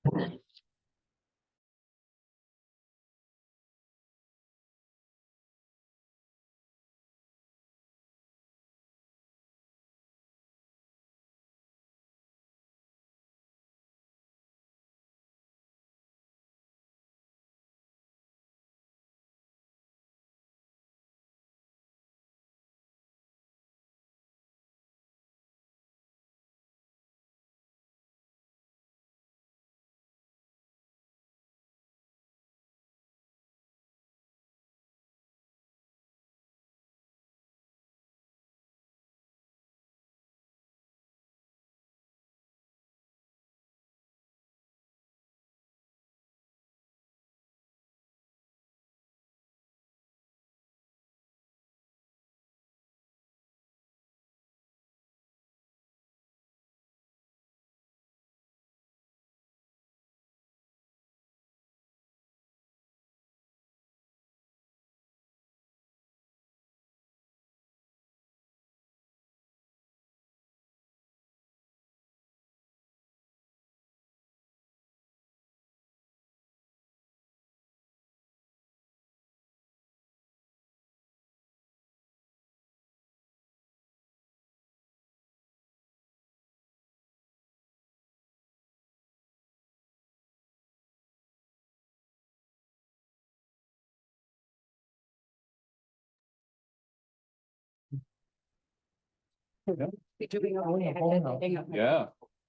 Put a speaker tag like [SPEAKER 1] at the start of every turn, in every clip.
[SPEAKER 1] Yeah,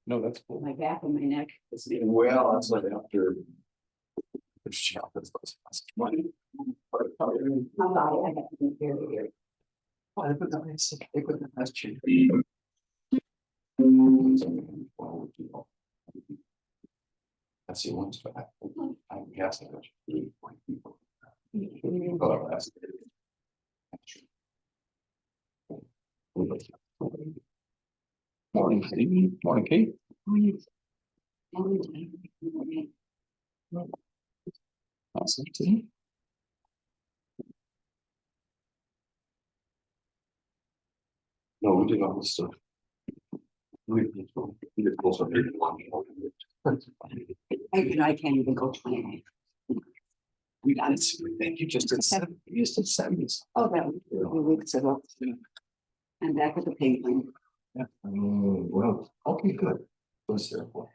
[SPEAKER 1] no, that's cool.
[SPEAKER 2] My back and my neck.
[SPEAKER 1] Well, that's like after.
[SPEAKER 2] My body, I have to be very.
[SPEAKER 1] They put the best chip. That's the ones, but I'm guessing there's 3 people. Oh, that's. Morning, Stevie. Morning, Kate. Awesome. No, we did all this stuff. We did close up.
[SPEAKER 2] I can't even go 29.
[SPEAKER 1] We got it. Thank you. Just did 7. You just did 70s.
[SPEAKER 2] Oh, that was a few weeks ago. I'm back at the penguin.
[SPEAKER 1] Yeah. Well, okay, good. Was there for?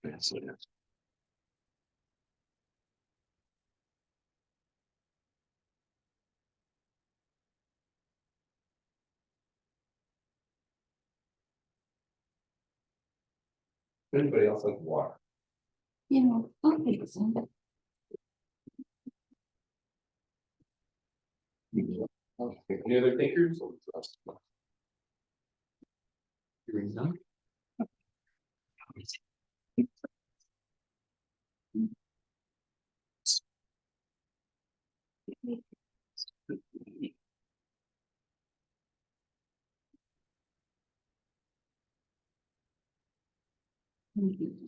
[SPEAKER 1] Translator. Anybody else like water?
[SPEAKER 2] You know, okay, so.
[SPEAKER 1] Any other takers? Hearing none. Mm-hmm.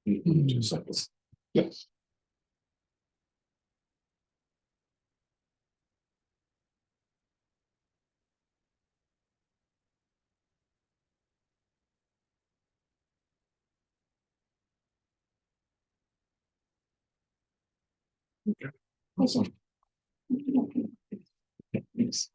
[SPEAKER 1] 2 seconds. Yes. Okay. Awesome. Thanks.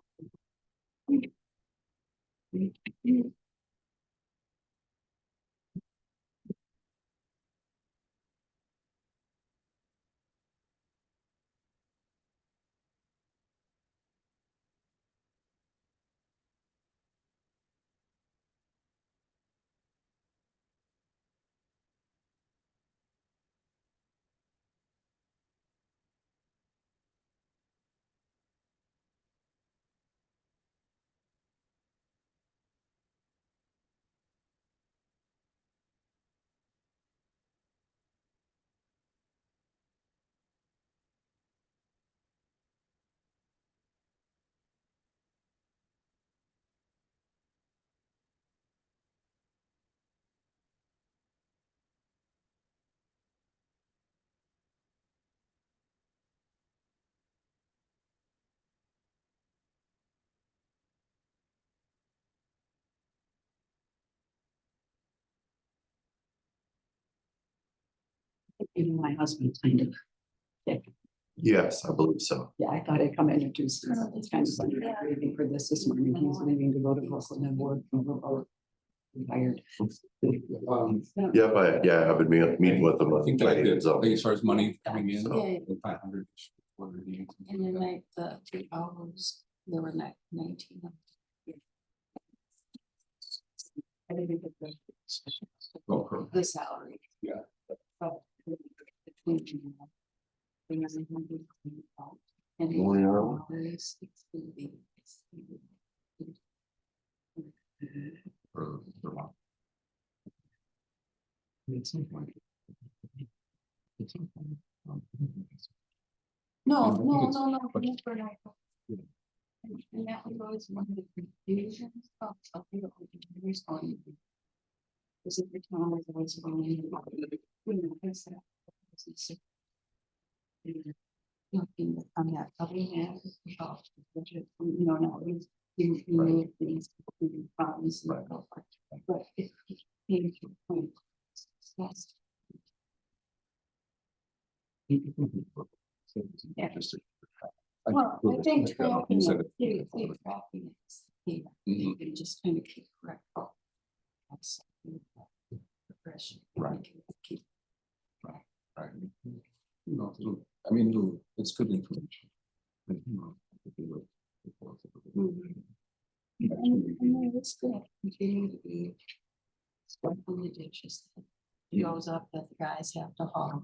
[SPEAKER 2] Even my husband kind of,
[SPEAKER 1] Yes, I believe so.
[SPEAKER 2] yeah, I thought I'd come introduce him. It's kind of funny, I'm waiting for this morning. He's leaving to go to Brooklyn and work from Brooklyn. Retired.
[SPEAKER 1] Yeah, I've been meeting with them.
[SPEAKER 3] I think that I did,
[SPEAKER 1] So.
[SPEAKER 3] as far as money coming in,
[SPEAKER 1] Yeah.
[SPEAKER 3] 500.
[SPEAKER 2] And then like the 2 hours, there were 19. I didn't get the salary.
[SPEAKER 3] Yeah.
[SPEAKER 2] But between, and
[SPEAKER 1] Morning, Earl.
[SPEAKER 2] hours, it's gonna be.
[SPEAKER 3] for Vermont. At some point. At some point,
[SPEAKER 2] No,
[SPEAKER 3] I think it's-
[SPEAKER 2] never know. And that was always one of the confusions of something that we can respond to. Is it the town is always going to. Looking on that other hand, now you move things, problems.
[SPEAKER 1] Right.
[SPEAKER 2] But if it came to a point. Yes. Yeah. Well, I think tracking it, keep tracking it, you can just kind of keep correct. That's progression.
[SPEAKER 3] Right.
[SPEAKER 2] Keep.
[SPEAKER 3] Right. I mean, it's good information.
[SPEAKER 2] And it's gonna continue to be. Stuff on the ditches. It goes up that the guys have to haul.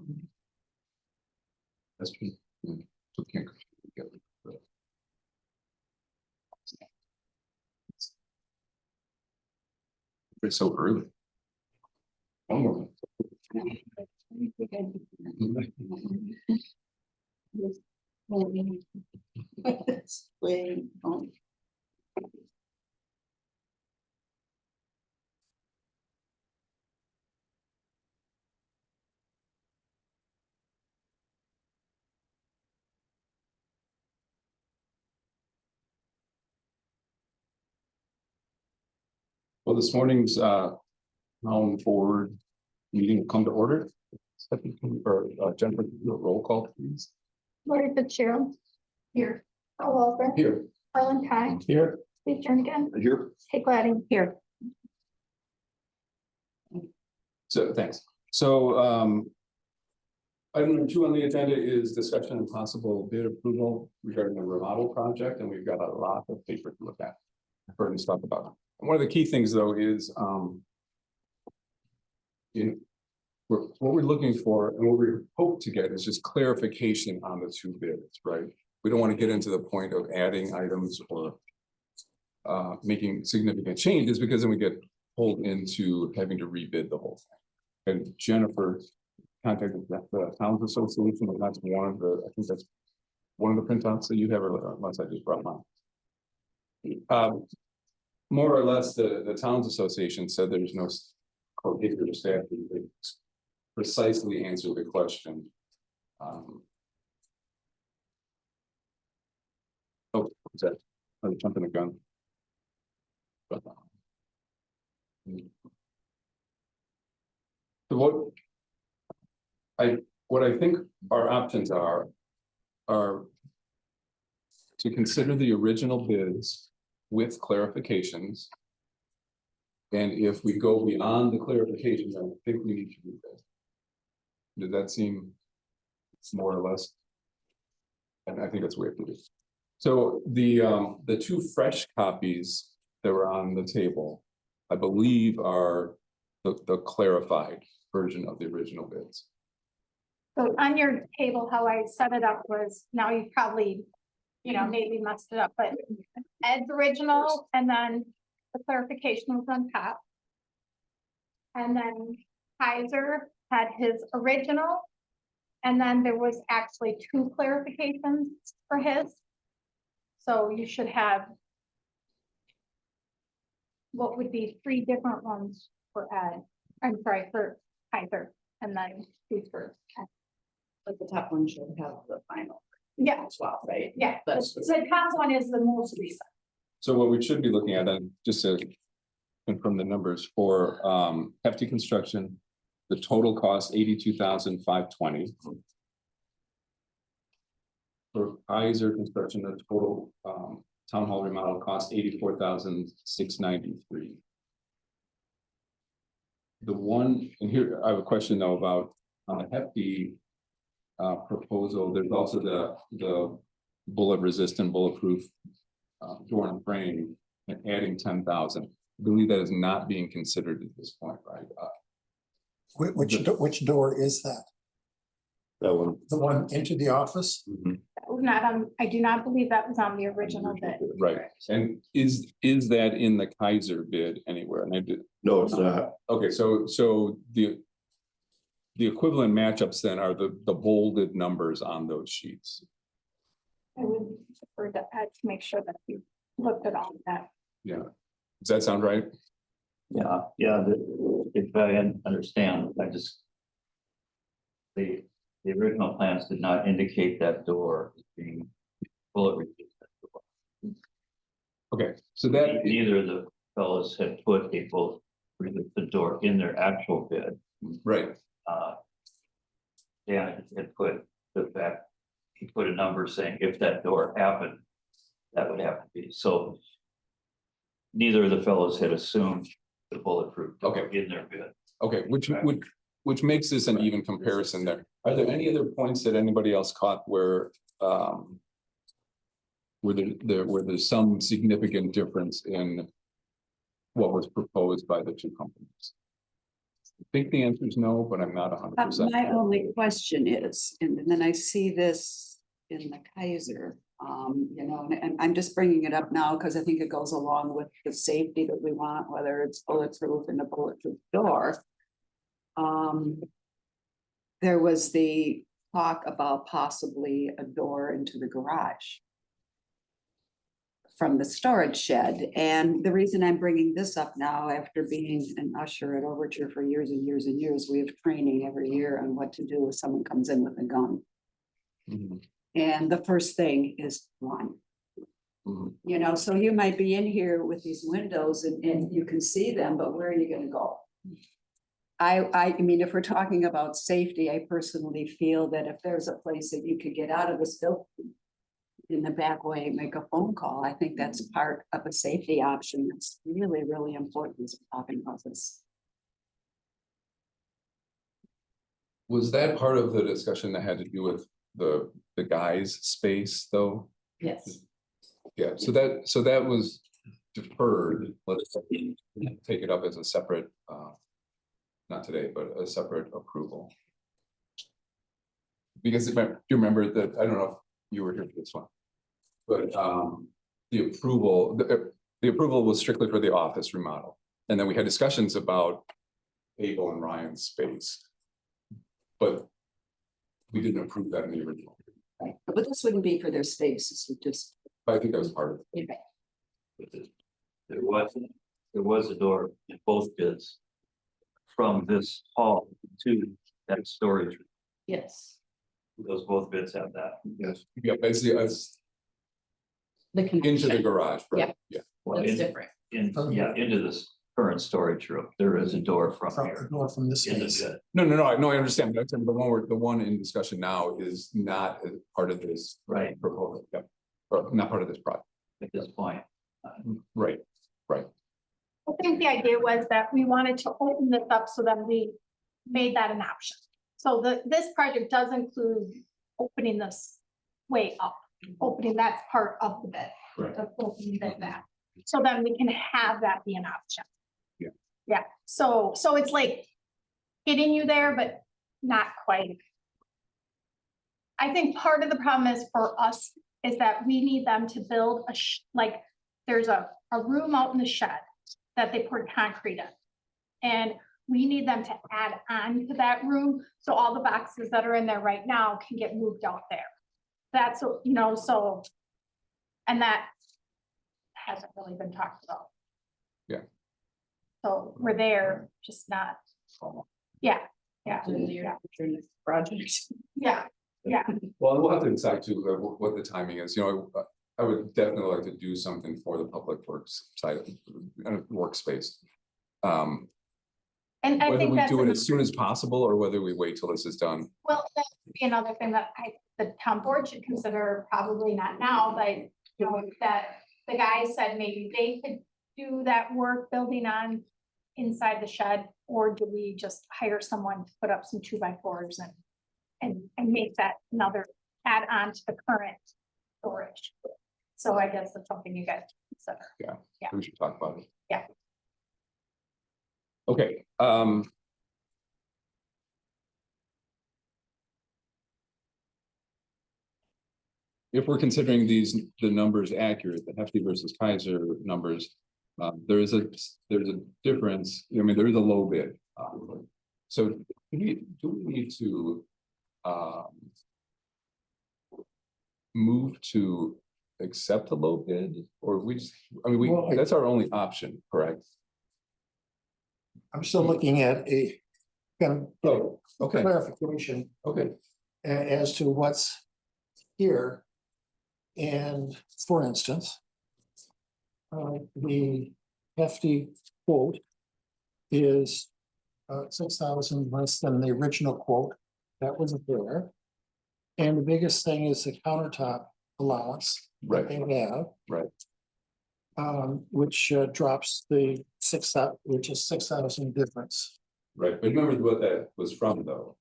[SPEAKER 3] That's true. Yeah. So can't go together, but- It's so early. Oh.
[SPEAKER 2] Way on.
[SPEAKER 3] Well, this morning's town board meeting will come to order. Stephanie, or Jennifer, do a roll call, please.
[SPEAKER 4] Lori Fitzgerald. Here. Paul Walter.
[SPEAKER 3] Here.
[SPEAKER 4] Harlan Kai.
[SPEAKER 3] Here.
[SPEAKER 4] Steve Jernigan.
[SPEAKER 3] Here.
[SPEAKER 4] Kate Gladdy. Here.
[SPEAKER 3] So, thanks. So, item number 2 on the agenda is discussion and possible bid approval regarding the remodel project, and we've got a lot of paper to look at. For us to talk about. And one of the key things, though, is what we're looking for and what we hope to get is just clarification on the 2 bids, right? We don't want to get into the point of adding items or making significant changes, because then we get pulled into having to rebid the whole thing. And Jennifer contacted the Towns Association, and that's one of the, I think that's one of the printouts that you have, or unless I just brought mine. More or less, the Towns Association said there's no paper to staff to precisely answer the question. Oh, what's that? I'm jumping the gun. But, so what I think our options are to consider the original bids with clarifications. And if we go beyond the clarifications, I think we need to do that. Does that seem more or less? And I think that's the way to do it. So the 2 fresh copies that were on the table, I believe are the clarified version of the original bids.
[SPEAKER 4] So on your table, how I set it up was, now you probably, maybe messed it up, but Ed's original, and then the clarification was on top. And then Kaiser had his original. And then there was actually 2 clarifications for his. So you should have what would be 3 different ones for Ed. I'm sorry, for Kaiser, and then 2 for Ed.
[SPEAKER 2] But the top one should have the final
[SPEAKER 4] Yeah,
[SPEAKER 2] as well, right?
[SPEAKER 4] yeah,
[SPEAKER 2] That's-
[SPEAKER 4] the top one is the most recent.
[SPEAKER 3] So what we should be looking at, then, just to confirm the numbers for Hefty Construction, the total cost $82,520. For Kaiser Construction, the total town hall remodel cost $84,693. The one, and here I have a question though about on the Hefty proposal, there's also the bullet resistant, bulletproof door and frame and adding 10,000. I believe that is not being considered at this point, right?
[SPEAKER 5] Which door is that?
[SPEAKER 1] That one.
[SPEAKER 5] The one into the office?
[SPEAKER 1] Mhm.
[SPEAKER 4] That was not on, I do not believe that was on the original bid.
[SPEAKER 3] Right, and is that in the Kaiser bid anywhere? And I did,
[SPEAKER 1] No, it's not.
[SPEAKER 3] okay, so the equivalent matchups then are the bolded numbers on those sheets.
[SPEAKER 4] I would prefer to add to make sure that we looked at all of that.
[SPEAKER 3] Yeah, does that sound right?
[SPEAKER 6] Yeah, if I understand, I just. The original plans did not indicate that door as being bullet resistant.
[SPEAKER 3] Okay, so that,
[SPEAKER 6] Neither of the fellows had put a bullet resistant door in their actual bid.
[SPEAKER 3] right,
[SPEAKER 6] Dan had put the fact, he put a number saying if that door happened, that would have to be, so. Neither of the fellows had assumed the bulletproof door
[SPEAKER 3] Okay.
[SPEAKER 6] in their bid.
[SPEAKER 3] okay, which makes this an even comparison there. Are there any other points that anybody else caught where there's some significant difference in what was proposed by the two companies? I think the answer is no, but I'm not 100%.
[SPEAKER 2] My only question is, and then I see this in the Kaiser, you know, and I'm just bringing it up now because I think it goes along with the safety that we want, whether it's bulletproof and a bulletproof door. There was the talk about possibly a door into the garage from the storage shed. And the reason I'm bringing this up now, after being an usher at Overture for years and years and years, we have training every year on what to do if someone comes in with a gun.
[SPEAKER 3] Mhm,
[SPEAKER 2] And the first thing is run.
[SPEAKER 3] mhm.
[SPEAKER 2] You know, so you might be in here with these windows and you can see them, but where are you gonna go? I mean, if we're talking about safety, I personally feel that if there's a place that you could get out of this building in the back way, make a phone call, I think that's part of a safety option. That's really, really important as we're talking about this.
[SPEAKER 3] Was that part of the discussion that had to do with the guy's space though?
[SPEAKER 2] Yes.
[SPEAKER 3] Yeah, so that was deferred, let's take it up as a separate, not today, but a separate approval. Because if you remember that, I don't know if you were here for this one. But the approval was strictly for the office remodel. And then we had discussions about Abel and Ryan's space. But we didn't approve that in the original.
[SPEAKER 2] Right, but this wouldn't be for their spaces, we just.
[SPEAKER 3] But I think that was part of it.
[SPEAKER 6] There was a door in both bids. From this hall to that storage,
[SPEAKER 2] Yes.
[SPEAKER 6] those both bids have that.
[SPEAKER 3] Yes. Yeah, basically, it's into the garage, right? Yeah.
[SPEAKER 6] Well,
[SPEAKER 2] That's
[SPEAKER 6] in-
[SPEAKER 2] different.
[SPEAKER 6] into this current storage room, there is a door from
[SPEAKER 5] From
[SPEAKER 6] here.
[SPEAKER 5] the door from this
[SPEAKER 6] In the
[SPEAKER 5] space.
[SPEAKER 6] bid.
[SPEAKER 3] No, I understand, but the one in discussion now is not a part of this
[SPEAKER 6] Right.
[SPEAKER 3] proposal, yep, or not part of this project,
[SPEAKER 6] At this point,
[SPEAKER 3] right, right.
[SPEAKER 4] I think the idea was that we wanted to open this up so that we made that an option. So this project does include opening this way up, opening that's part of the bid.
[SPEAKER 3] Right.
[SPEAKER 4] Of opening it back. So then we can have that be an option.
[SPEAKER 3] Yeah.
[SPEAKER 4] Yeah, so it's like getting you there, but not quite. I think part of the problem is for us is that we need them to build like, there's a room out in the shed that they poured concrete in. And we need them to add on to that room, so all the boxes that are in there right now can get moved out there. That's, you know, so, and that hasn't really been talked about.
[SPEAKER 3] Yeah.
[SPEAKER 4] So we're there, just not, yeah,
[SPEAKER 2] Project.
[SPEAKER 4] yeah,
[SPEAKER 3] Well, we'll have to decide too, what the timing is, you know, I would definitely like to do something for the public works side of workspace.
[SPEAKER 4] And I
[SPEAKER 3] Whether
[SPEAKER 4] think
[SPEAKER 3] we
[SPEAKER 4] that's,
[SPEAKER 3] do it as soon as possible or whether we wait till this is done.
[SPEAKER 4] well, that would be another thing that the town board should consider, probably not now, but you know, that the guy said maybe they could do that work building on inside the shed, or do we just hire someone to put up some 2x4s and make that another add on to the current storage? So I guess that's something you guys consider. Yeah.
[SPEAKER 3] We should talk about it.
[SPEAKER 4] Yeah.
[SPEAKER 3] Okay, if we're considering the numbers accurate, the Hefty versus Kaiser numbers, there's a difference, I mean, there is a low bid. So do we need to move to accept the low bid, or we just, I mean,
[SPEAKER 5] Well,
[SPEAKER 3] that's our only option, correct?
[SPEAKER 5] I'm still looking at a kind of
[SPEAKER 3] Oh, okay,
[SPEAKER 5] clarification
[SPEAKER 3] okay,
[SPEAKER 5] as to what's here. And for instance, the hefty quote is 6,000 less than the original quote that was there. And the biggest thing is the countertop allowance that
[SPEAKER 3] right,
[SPEAKER 5] they have.
[SPEAKER 3] right.
[SPEAKER 5] Which drops the 6,000, which is 6,000 difference.
[SPEAKER 3] Right, but remember what that was from, though.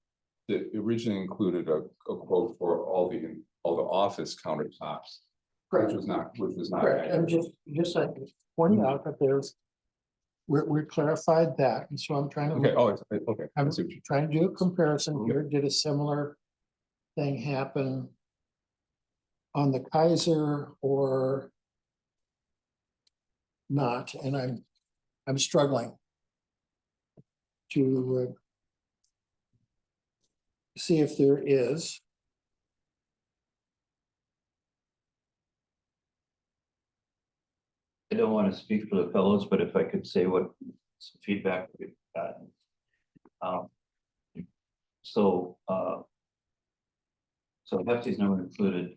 [SPEAKER 3] It originally included a quote for all the office countertops. Which was not
[SPEAKER 5] Correct, and
[SPEAKER 3] accurate.
[SPEAKER 5] just like pointing out that there's, we clarified that, and so I'm trying to.
[SPEAKER 3] Okay, okay. I
[SPEAKER 5] I'm
[SPEAKER 3] see what you-
[SPEAKER 5] trying to do a comparison here. Did a similar thing happen on the Kaiser or not? And I'm struggling to see if there is.
[SPEAKER 6] I don't want to speak for the fellows, but if I could say what some feedback we've gotten. So Hefty's number included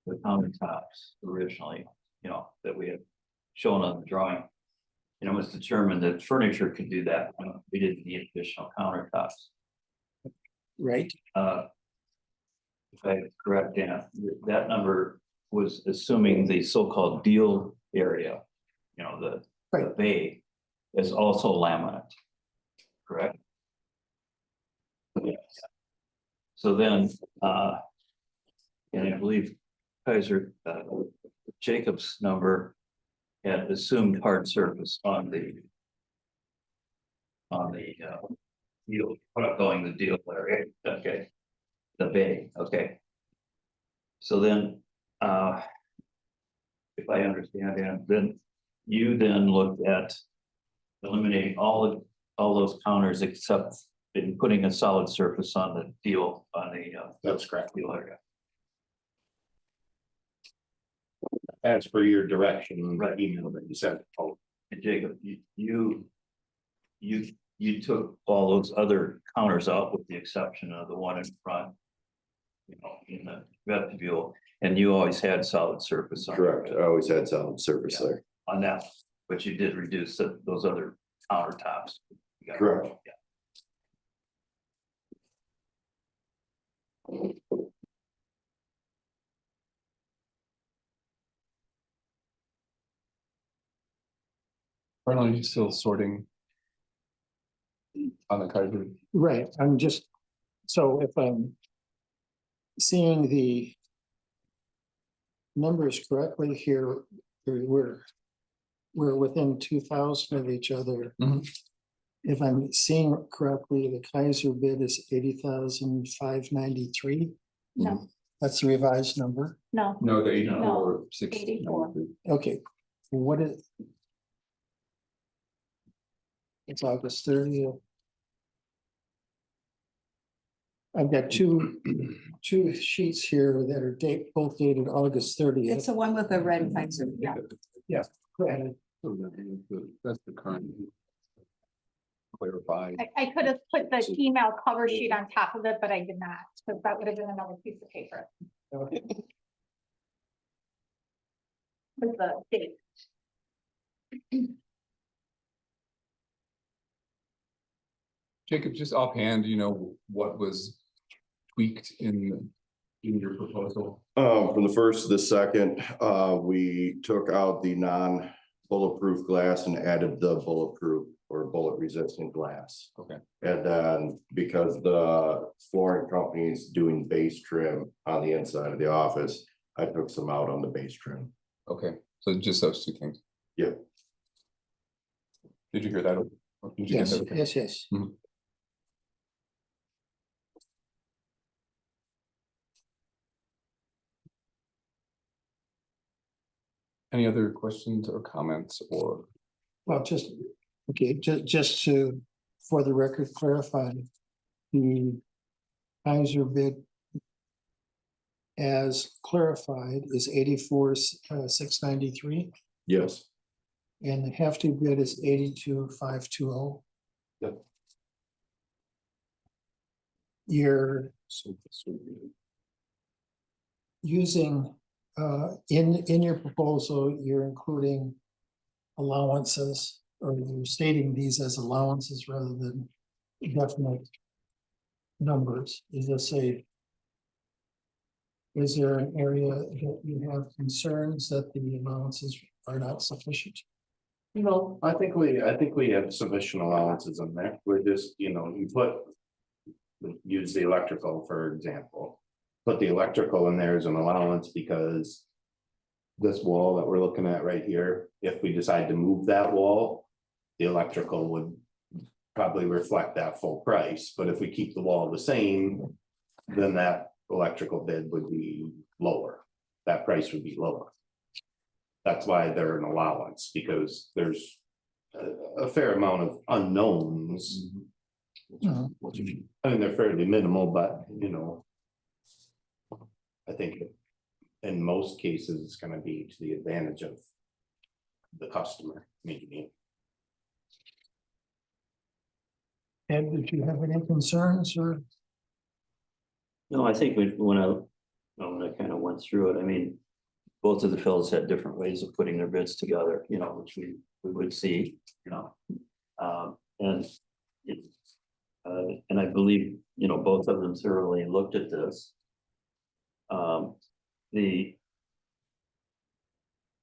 [SPEAKER 6] the countertops originally, you know, that we had shown on the drawing. And it was determined that furniture could do that. We didn't need additional countertops.
[SPEAKER 5] Right.
[SPEAKER 6] If I correct, Dan, that number was assuming the so-called deal area, you know, the
[SPEAKER 5] Right.
[SPEAKER 6] bay is also laminate, correct? Yeah. So then, and I believe Kaiser, Jacob's number had assumed hard surface on the deal, going the deal area, okay, the bay, okay. So then, if I understand it, then you looked at eliminating all those counters except in putting a solid surface on the deal, on the
[SPEAKER 1] That's correct.
[SPEAKER 6] deal area.
[SPEAKER 1] As per your direction,
[SPEAKER 6] Right.
[SPEAKER 1] email that you sent. Oh,
[SPEAKER 6] And Jacob, you took all those other counters out with the exception of the one in front. You know, in the vestibule, and you always had solid surface on.
[SPEAKER 7] Correct, I always had solid surface
[SPEAKER 6] Yeah.
[SPEAKER 7] there.
[SPEAKER 6] On that, but you did reduce those other countertops. You got-
[SPEAKER 7] Correct.
[SPEAKER 6] Yeah.
[SPEAKER 3] Are you still sorting on the Kaiser?
[SPEAKER 5] Right, I'm just, so if I'm seeing the numbers correctly here, we're within 2,000 of each other.
[SPEAKER 3] Mhm.
[SPEAKER 5] If I'm seeing it correctly, the Kaiser bid is 80,593.
[SPEAKER 4] No,
[SPEAKER 5] That's the revised number.
[SPEAKER 4] no,
[SPEAKER 3] No, the
[SPEAKER 6] No.
[SPEAKER 3] 84, 6.
[SPEAKER 4] 84.
[SPEAKER 5] Okay, what is? It's August 30th. I've got two sheets here that are both dated August 30th.
[SPEAKER 2] It's the one with the red Kaiser. Yeah.
[SPEAKER 5] Granted,
[SPEAKER 3] That's the current. Clarify.
[SPEAKER 4] I could have put the email cover sheet on top of it, but I did not, because that would have been another piece of paper with the date.
[SPEAKER 3] Jacob, just offhand, what was tweaked in your proposal?
[SPEAKER 7] From the first to the second, we took out the non-bulletproof glass and added the bulletproof or bullet resistant glass.
[SPEAKER 3] Okay.
[SPEAKER 7] And then because the flooring company is doing base trim on the inside of the office, I took some out on the base trim.
[SPEAKER 3] Okay, so just those two things.
[SPEAKER 7] Yeah.
[SPEAKER 3] Did you hear that? Did you get
[SPEAKER 5] Yes,
[SPEAKER 3] that?
[SPEAKER 5] yes, yes.
[SPEAKER 3] Any other questions or comments or?
[SPEAKER 5] Well, just to, for the record, clarify, the Kaiser bid as clarified is 84,693,
[SPEAKER 7] Yes.
[SPEAKER 5] and the Hefty bid is 82,520.
[SPEAKER 7] Yep.
[SPEAKER 5] You're using, in your proposal, you're including allowances, or you're stating these as allowances rather than definite numbers. Is there an area that you have concerns that the allowances are not sufficient?
[SPEAKER 1] No, I think we have sufficient allowances in there. We're just, use the electrical, for example. Put the electrical in there as an allowance because this wall that we're looking at right here, if we decide to move that wall, the electrical would probably reflect that full price. But if we keep the wall the same, then that electrical bid would be lower. That price would be lower. That's why they're an allowance, because there's a fair amount of unknowns.
[SPEAKER 5] Mhm.
[SPEAKER 1] I mean, they're fairly minimal, but I think in most cases, it's gonna be to the advantage of the customer, maybe.
[SPEAKER 5] Ed, did you have any concerns or?
[SPEAKER 6] No, I think when I kind of went through it, I mean, both of the fellows had different ways of putting their bids together, which we would see, and and I believe, both of them thoroughly looked at this.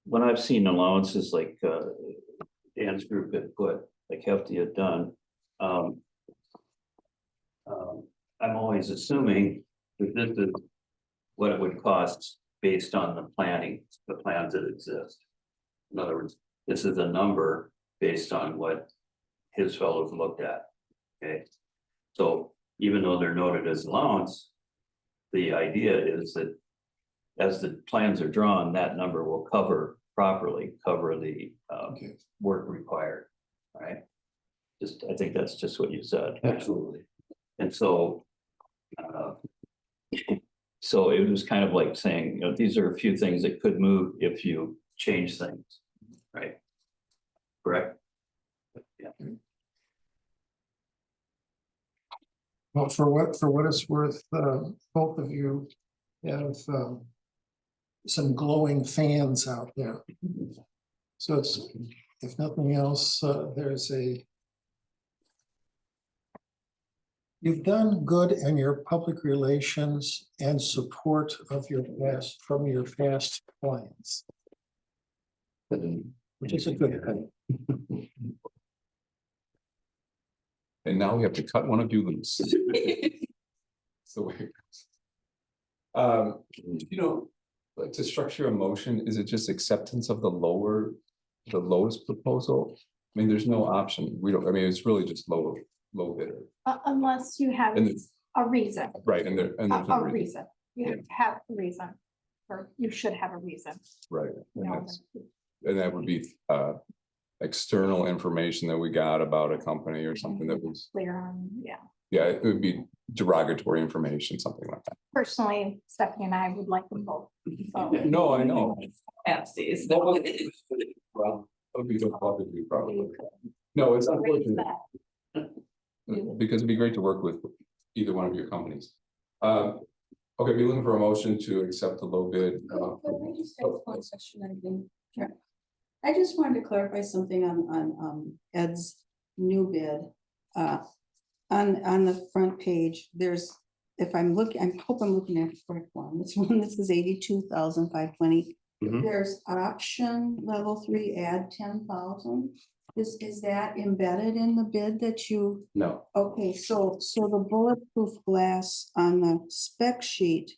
[SPEAKER 6] When I've seen allowances like Dan's group had put, like Hefty had done, I'm always assuming that this is what it would cost based on the plans that exist. In other words, this is a number based on what his fellows looked at. Okay, so even though they're noted as allowance, the idea is that as the plans are drawn, that number will cover the work required, right? I think that's just what you said.
[SPEAKER 1] Absolutely.
[SPEAKER 6] And so so it was kind of like saying, these are a few things that could move if you change things, right? Correct? Yeah.
[SPEAKER 5] Well, for what it's worth, both of you have some glowing fans out there. So it's, if nothing else, you've done good in your public relations and support of your past, from your past clients, which is a good thing.
[SPEAKER 3] And now we have to cut one of you loose. So like to structure a motion, is it just acceptance of the lowest proposal? I mean, there's no option. It's really just low bidder.
[SPEAKER 4] Unless you have
[SPEAKER 3] And
[SPEAKER 4] a reason,
[SPEAKER 3] right, and there's no
[SPEAKER 4] a
[SPEAKER 3] reason.
[SPEAKER 4] reason, you have to have a reason, or you should have a reason.
[SPEAKER 3] Right,
[SPEAKER 4] you
[SPEAKER 3] and
[SPEAKER 4] know.
[SPEAKER 3] that would be external information that we got about a company or something that was,
[SPEAKER 4] Clear on, yeah.
[SPEAKER 3] yeah, it would be derogatory information, something like that.
[SPEAKER 4] Personally, Stephanie and I would like them both. So.
[SPEAKER 3] No, I know.
[SPEAKER 2] Absies.
[SPEAKER 3] Well, that would be no problem to do probably. No, it's unfortunate. Because it'd be great to work with either one of your companies. Okay, we're looking for a motion to accept the low bid.
[SPEAKER 8] I just wanted to clarify something on Ed's new bid. On the front page, there's, if I'm looking, I hope I'm looking at the correct one. This one, this is 82,520.
[SPEAKER 1] Mhm.
[SPEAKER 8] There's option level 3, add 10,000. Is that embedded in the bid that you,
[SPEAKER 1] No,
[SPEAKER 8] okay, so the bulletproof glass on the spec sheet.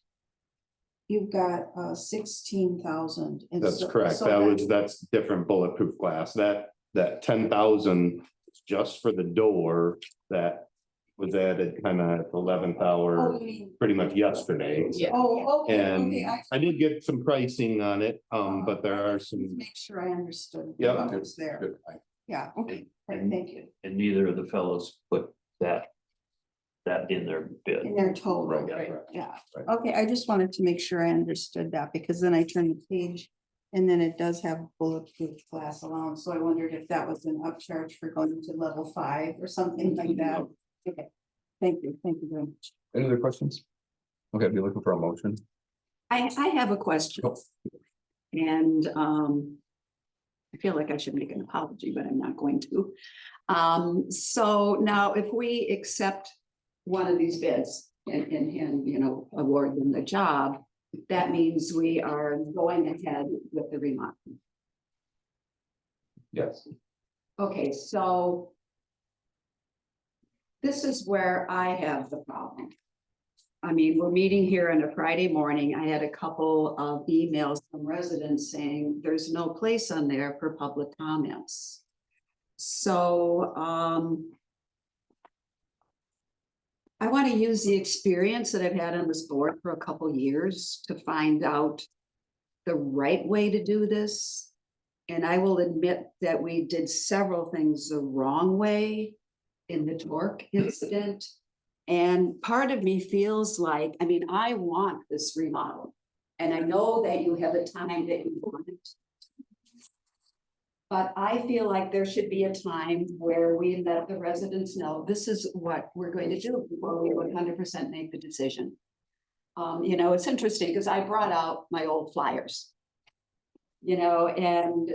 [SPEAKER 8] You've got 16,000.
[SPEAKER 1] that's correct. That's different bulletproof glass. That 10,000 is just for the door that was added kind of at the 11th hour, pretty much yesterday.
[SPEAKER 2] Yeah.
[SPEAKER 8] Oh, okay,
[SPEAKER 1] And
[SPEAKER 8] okay.
[SPEAKER 1] I did get some pricing on it, but there are some,
[SPEAKER 8] Make sure I understood.
[SPEAKER 1] Yeah.
[SPEAKER 8] What was there.
[SPEAKER 3] Good.
[SPEAKER 8] Yeah, okay, right, thank you.
[SPEAKER 6] And neither of the fellows put that in their bid.
[SPEAKER 8] In their total,
[SPEAKER 1] Right,
[SPEAKER 8] right,
[SPEAKER 1] right,
[SPEAKER 8] yeah.
[SPEAKER 1] right.
[SPEAKER 8] Okay, I just wanted to make sure I understood that because then I turned the page and then it does have bulletproof glass allowance. So I wondered if that was an upcharge for going to level 5 or something like that. Okay, thank you very much.
[SPEAKER 3] Any other questions? Okay, be looking for a motion.
[SPEAKER 2] I have a question.
[SPEAKER 3] Oh.
[SPEAKER 2] And I feel like I should make an apology, but I'm not going to. So now if we accept one of these bids and, you know, award them the job, that means we are going ahead with the remodel.
[SPEAKER 3] Yes.
[SPEAKER 2] Okay, so this is where I have the problem. I mean, we're meeting here on a Friday morning. I had a couple of emails from residents saying there's no place on there for public comments. So, I want to use the experience that I've had on this board for a couple years to find out the right way to do this. And I will admit that we did several things the wrong way in the Torque incident. And part of me feels like, I mean, I want this remodel. And I know that you have a time that you want it. But I feel like there should be a time where we let the residents know this is what we're going to do before we 100% make the decision. You know, it's interesting because I brought out my old flyers. You know, and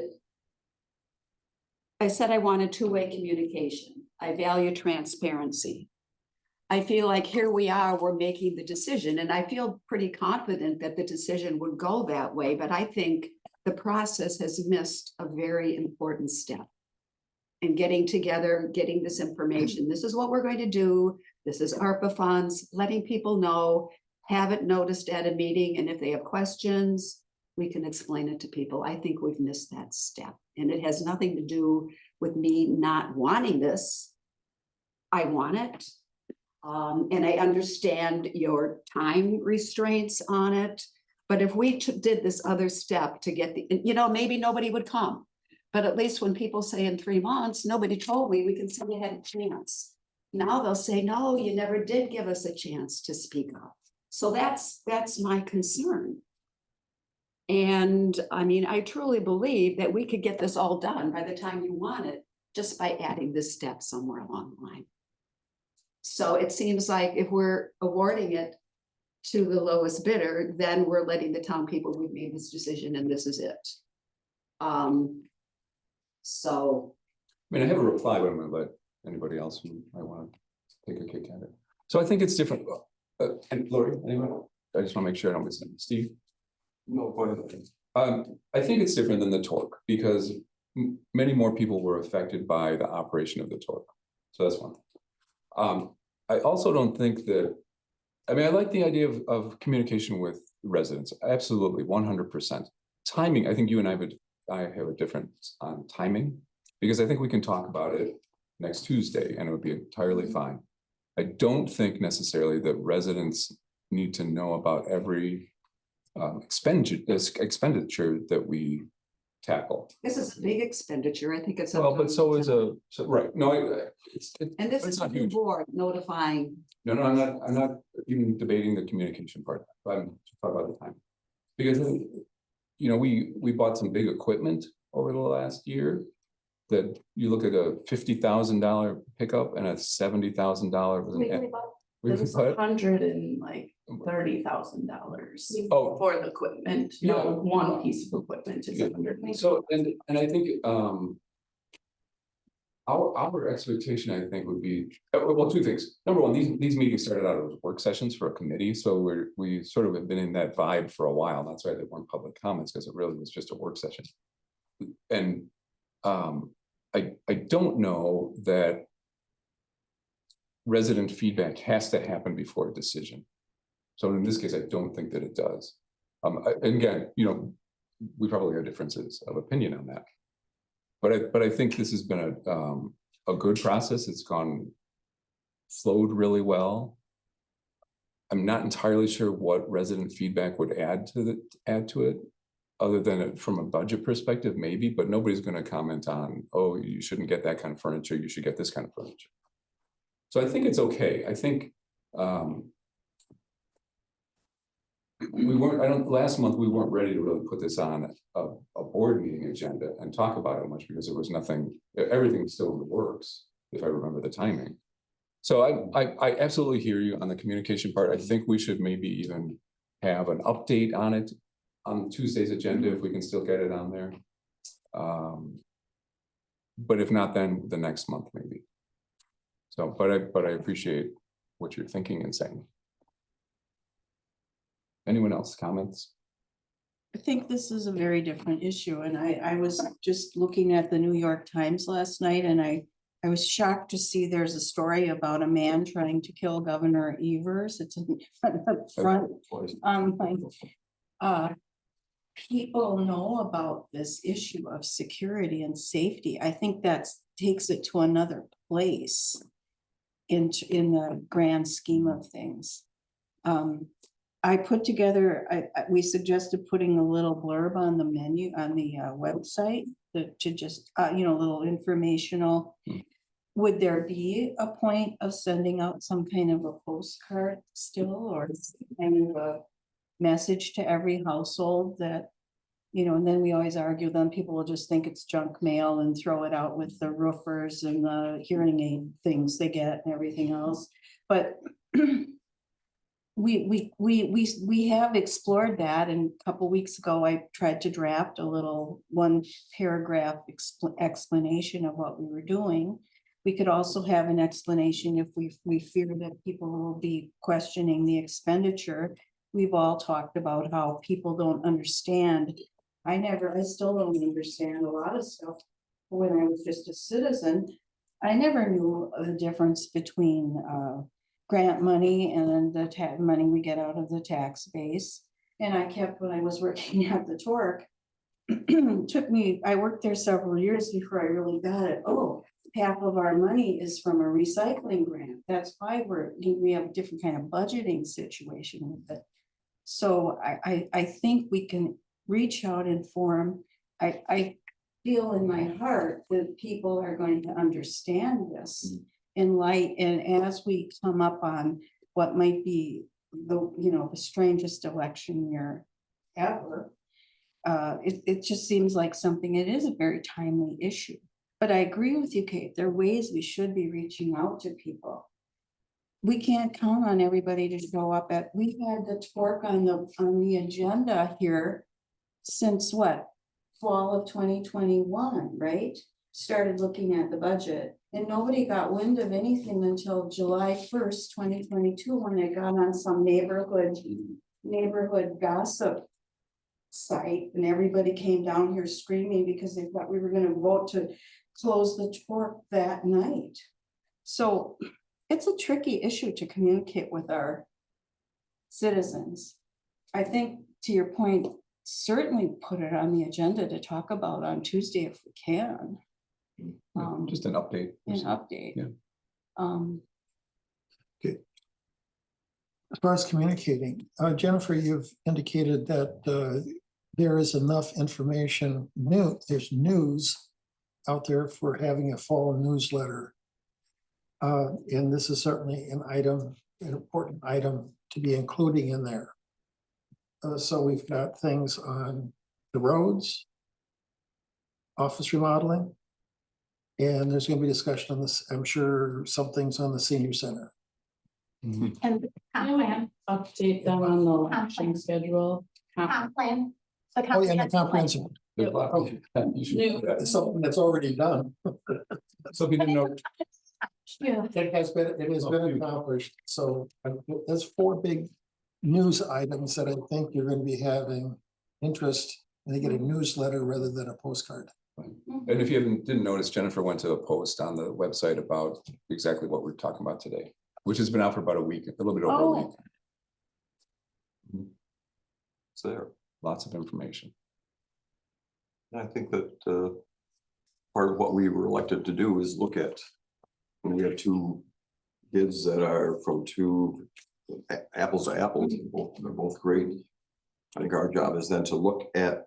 [SPEAKER 2] I said I wanted two-way communication. I value transparency. I feel like here we are, we're making the decision, and I feel pretty confident that the decision would go that way, but I think the process has missed a very important step. In getting together, getting this information, this is what we're going to do, this is ARPA funds, letting people know, have it noticed at a meeting, and if they have questions, we can explain it to people. I think we've missed that step, and it has nothing to do with me not wanting this. I want it. And I understand your time restraints on it, but if we did this other step to get the, you know, maybe nobody would come. But at least when people say in 3 months, nobody told me, we can say you had a chance. Now they'll say, no, you never did give us a chance to speak up. So that's my concern. And I mean, I truly believe that we could get this all done by the time you want it, just by adding this step somewhere along the line. So it seems like if we're awarding it to the lowest bidder, then we're letting the town people, we've made this decision and this is it. So.
[SPEAKER 3] I mean, I have a reply, but I'm gonna let anybody else who might want to take a kick at it. So I think it's different. And Lori, anyone? I just want to make sure I don't miss anything. Steve? No, go ahead. I think it's different than the Torque because many more people were affected by the operation of the Torque. So that's one. I also don't think that, I mean, I like the idea of communication with residents. Absolutely, 100%. Timing, I think you and I have a difference on timing because I think we can talk about it next Tuesday and it would be entirely fine. I don't think necessarily that residents need to know about every expenditure that we tackle.
[SPEAKER 2] This is a big expenditure. I think it's.
[SPEAKER 3] Well, but so is right. No,
[SPEAKER 2] And this
[SPEAKER 3] it's
[SPEAKER 2] is
[SPEAKER 3] not
[SPEAKER 2] a new
[SPEAKER 3] huge.
[SPEAKER 2] board notifying.
[SPEAKER 3] No, I'm not even debating the communication part. I'm just talking about the time. Because, you know, we bought some big equipment over the last year. That you look at a $50,000 pickup and a $70,000.
[SPEAKER 9] It was $130,000
[SPEAKER 3] Oh.
[SPEAKER 9] for the equipment.
[SPEAKER 3] Yeah.
[SPEAKER 9] No, one piece of equipment is
[SPEAKER 3] Yeah.
[SPEAKER 9] $100,000.
[SPEAKER 3] So, and I think, Our expectation, I think, would be, well, two things. Number one, these meetings started out as work sessions for a committee, so we sort of have been in that vibe for a while. That's why there weren't public comments, because it really was just a work session. And I don't know that resident feedback has to happen before a decision. So in this case, I don't think that it does. And again, you know, we probably have differences of opinion on that. But I think this has been a good process. It's flowed really well. I'm not entirely sure what resident feedback would add to it, other than it from a budget perspective, maybe, but nobody's going to comment on, oh, you shouldn't get that kind of furniture, you should get this kind of furniture. So I think it's okay. I think last month, we weren't ready to really put this on a board meeting agenda and talk about it much, because there was nothing, everything was still in the works, if I remember the timing. So I absolutely hear you on the communication part. I think we should maybe even have an update on it on Tuesday's agenda, if we can still get it on there. But if not, then the next month maybe. So, but I appreciate what you're thinking and saying. Anyone else, comments?
[SPEAKER 8] I think this is a very different issue, and I was just looking at the New York Times last night, and I was shocked to see there's a story about a man trying to kill Governor Evers. It's on the front. People know about this issue of security and safety. I think that takes it to another place in the grand scheme of things. I put together, we suggested putting a little blurb on the menu, on the website, to just, you know, a little informational. Would there be a point of sending out some kind of a postcard still, or kind of a message to every household that, you know, and then we always argue, then people will just think it's junk mail and throw it out with the roofers and the hearing aid things they get and everything else. But we have explored that, and a couple weeks ago I tried to draft a little 1-paragraph explanation of what we were doing. We could also have an explanation if we fear that people will be questioning the expenditure. We've all talked about how people don't understand. I still don't understand a lot of stuff. When I was just a citizen, I never knew the difference between grant money and the tax money we get out of the tax base. And I kept, when I was working at the Torque, I worked there several years before I really got it. Oh, half of our money is from a recycling grant. That's why we have a different kind of budgeting situation with it. So I think we can reach out and form. I feel in my heart that people are going to understand this in light, and as we come up on what might be the strangest election year ever, it just seems like something, it is a very timely issue. But I agree with you, Kate, there are ways we should be reaching out to people. We can't count on everybody to show up we've had the Torque on the agenda here since what? Fall of 2021, right? Started looking at the budget, and nobody got wind of anything until July 1st, 2022, when I got on some neighborhood gossip site, and everybody came down here screaming because they thought we were going to vote to close the Torque that night. So it's a tricky issue to communicate with our citizens. I think, to your point, certainly put it on the agenda to talk about on Tuesday if we can.
[SPEAKER 3] Just an update.
[SPEAKER 5] As far as communicating, Jennifer, you've indicated that there is enough information, there's news out there for having a fall newsletter. And this is certainly an important item to be including in there. So we've got things on the roads, office remodeling, and there's going to be discussion on this. I'm sure some things on the senior center.
[SPEAKER 3] Mhm.
[SPEAKER 4] And
[SPEAKER 9] Can we update them on the election schedule?
[SPEAKER 4] comp plan.
[SPEAKER 5] Oh, yeah, and the comprehensive.
[SPEAKER 3] There's a lot of- you should do that.
[SPEAKER 5] It's something that's already done.
[SPEAKER 3] So if you didn't know,
[SPEAKER 4] Yeah.
[SPEAKER 5] It has been accomplished, so there's 4 big news items that I think you're gonna be having interest. And they get a newsletter rather than a postcard.
[SPEAKER 3] and if you didn't notice, Jennifer went to a post on the website about exactly what we're talking about today, which has been out for about a week, a little bit over a week. It's there, lots of information.
[SPEAKER 10] I think that part of what we were elected to do is look at, when we have 2 bids that are from 2 apples to apples, they're both great. I think our job is then to look at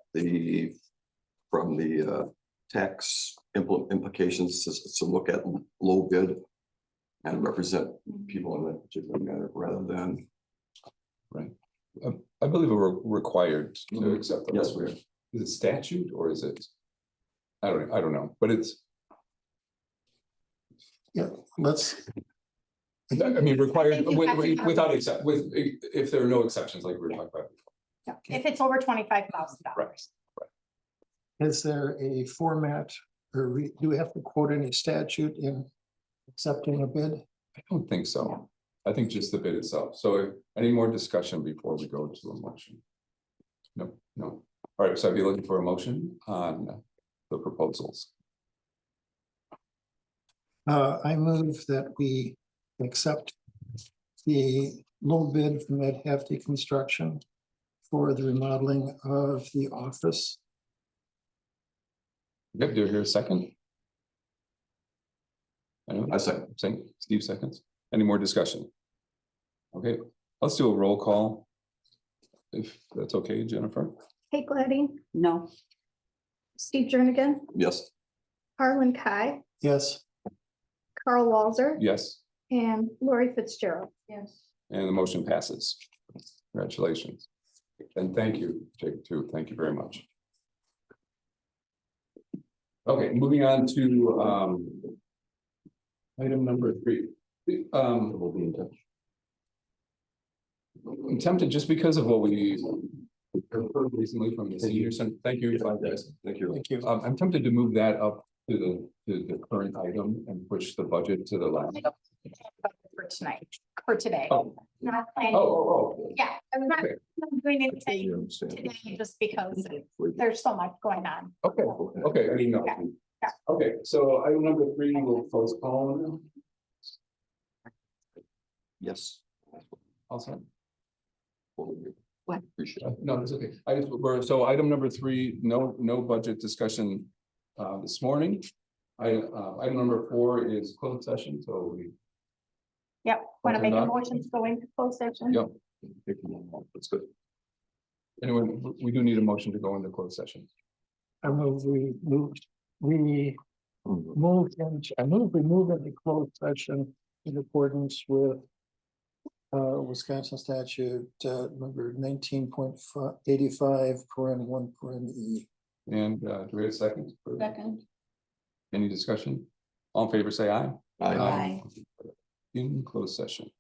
[SPEAKER 10] from the tax implications, to look at low bid and represent people in that particular manner rather than.
[SPEAKER 3] I believe we're required to
[SPEAKER 10] Mhm.
[SPEAKER 3] accept. the
[SPEAKER 10] Yes,
[SPEAKER 3] low
[SPEAKER 10] we
[SPEAKER 3] bid. Is it statute or is it? I don't know, but it's,
[SPEAKER 5] Yeah, let's,
[SPEAKER 3] I mean, required,
[SPEAKER 4] I think you have to have-
[SPEAKER 3] without if there are no exceptions like we were talking about.
[SPEAKER 4] Yeah, if it's over $25,000.
[SPEAKER 5] is there a format or do we have to quote any statute in accepting a bid?
[SPEAKER 3] I don't think so. I think just the bid itself. So any more discussion before we go to a motion? No. All right, so I'd be looking for a motion on the proposals.
[SPEAKER 5] I move that we accept the low bid from Ed Hefty Construction for the remodeling of the office.
[SPEAKER 3] Yep, do you hear a second? Anyone?
[SPEAKER 10] I second.
[SPEAKER 3] Steve seconds. Any more discussion? Okay, let's do a roll call. If that's okay, Jennifer.
[SPEAKER 4] Kate Gladdy,
[SPEAKER 2] No,
[SPEAKER 4] Steve Jernigan,
[SPEAKER 10] Yes,
[SPEAKER 4] Harlan Kai,
[SPEAKER 5] Yes,
[SPEAKER 4] Carl Walzer,
[SPEAKER 3] Yes,
[SPEAKER 4] and Lori Fitzgerald.
[SPEAKER 9] Yes.
[SPEAKER 3] and the motion passes. Congratulations. And thank you, Jake, too. Thank you very much. Okay, moving on to item number 3.
[SPEAKER 10] we'll be in touch.
[SPEAKER 3] I'm tempted just because of what we heard recently from the senior center. Thank you.
[SPEAKER 10] Thank you.
[SPEAKER 5] thank you.
[SPEAKER 3] I'm tempted to move that up to the current item and push the budget to the last.
[SPEAKER 4] For tonight, for today.
[SPEAKER 3] Oh.
[SPEAKER 4] Not planning.
[SPEAKER 3] Oh.
[SPEAKER 4] Yeah, I'm not
[SPEAKER 3] Okay.
[SPEAKER 4] doing
[SPEAKER 10] You
[SPEAKER 4] anything
[SPEAKER 10] understand.
[SPEAKER 4] today just because there's so much going on.
[SPEAKER 3] Okay, I mean, no.
[SPEAKER 4] Yeah.
[SPEAKER 3] Okay, so item number 3 will postpone.
[SPEAKER 10] Yes.
[SPEAKER 3] Also.
[SPEAKER 2] What?
[SPEAKER 10] Appreciate it.
[SPEAKER 3] No, it's okay. So item number 3, no budget discussion this morning. Item number 4 is closed session, so we.
[SPEAKER 4] Yep, want to make a
[SPEAKER 3] Open up.
[SPEAKER 4] motion to go into closed session?
[SPEAKER 3] Yep.
[SPEAKER 10] That's good.
[SPEAKER 3] Anyway, we do need a motion to go into closed session.
[SPEAKER 5] I move we move into closed session in accordance with Wisconsin statute number 19.85(1)(e).
[SPEAKER 3] And do we have a second?
[SPEAKER 9] Second.
[SPEAKER 3] Any discussion? All in favor, say aye.
[SPEAKER 10] Aye.
[SPEAKER 3] In closed session.